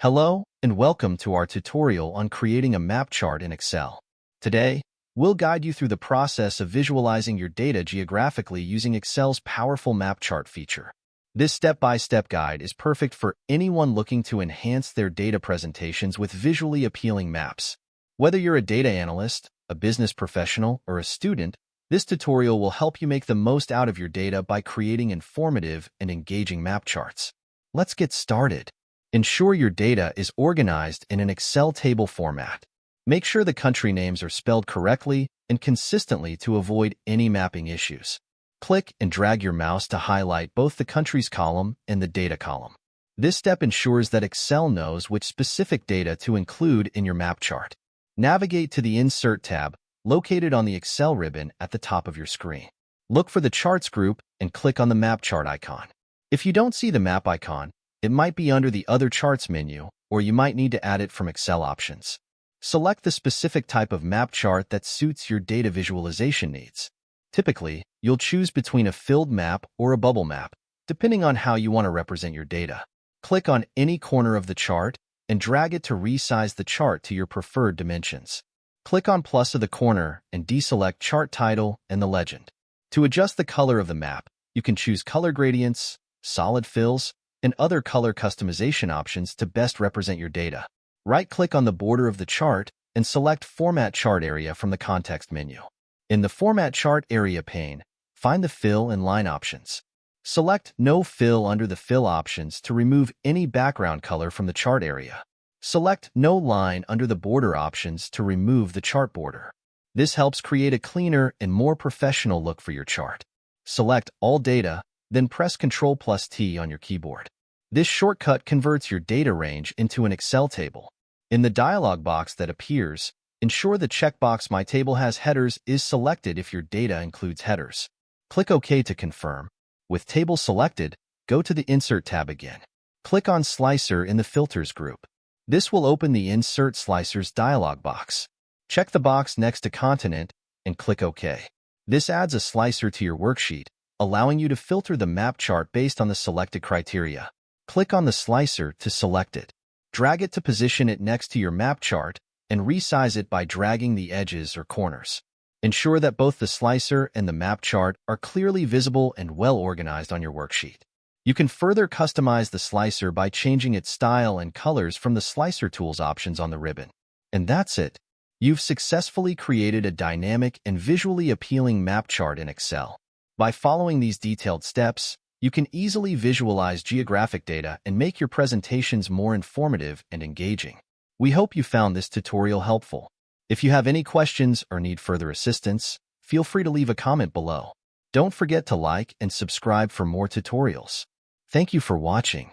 Hello, and welcome to our tutorial on creating a map chart in Excel. Today, we'll guide you through the process of visualizing your data geographically using Excel's powerful map chart feature. This step-by-step guide is perfect for anyone looking to enhance their data presentations with visually appealing maps. Whether you're a data analyst, a business professional, or a student, this tutorial will help you make the most out of your data by creating informative and engaging map charts. Let's get started. Ensure your data is organized in an Excel table format. Make sure the country names are spelled correctly and consistently to avoid any mapping issues. Click and drag your mouse to highlight both the countries column and the data column. This step ensures that Excel knows which specific data to include in your map chart. Navigate to the Insert tab, located on the Excel ribbon at the top of your screen. Look for the Charts group and click on the Map Chart icon. If you don't see the map icon, it might be under the Other Charts menu, or you might need to add it from Excel options. Select the specific type of map chart that suits your data visualization needs. Typically, you'll choose between a filled map or a bubble map, depending on how you want to represent your data. Click on any corner of the chart and drag it to resize the chart to your preferred dimensions. Click on plus of the corner and deselect Chart Title and the legend. To adjust the color of the map, you can choose color gradients, solid fills, and other color customization options to best represent your data. Right-click on the border of the chart and select Format Chart Area from the context menu. In the Format Chart Area pane, find the Fill and Line options. Select No Fill under the Fill options to remove any background color from the chart area. Select No Line under the Border options to remove the chart border. This helps create a cleaner and more professional look for your chart. Select All Data, then press Ctrl+T on your keyboard. This shortcut converts your data range into an Excel table. In the dialog box that appears, ensure the checkbox My Table Has Headers is selected if your data includes headers. Click OK to confirm. With Table selected, go to the Insert tab again. Click on Slicer in the Filters group. This will open the Insert Slicers dialog box. Check the box next to Continent and click OK. This adds a slicer to your worksheet, allowing you to filter the map chart based on the selected criteria. Click on the slicer to select it. Drag it to position it next to your map chart and resize it by dragging the edges or corners. Ensure that both the slicer and the map chart are clearly visible and well organized on your worksheet. You can further customize the slicer by changing its style and colors from the Slicer Tools options on the ribbon. And that's it. You've successfully created a dynamic and visually appealing map chart in Excel. By following these detailed steps, you can easily visualize geographic data and make your presentations more informative and engaging. We hope you found this tutorial helpful. If you have any questions or need further assistance, feel free to leave a comment below. Don't forget to like and subscribe for more tutorials. Thank you for watching.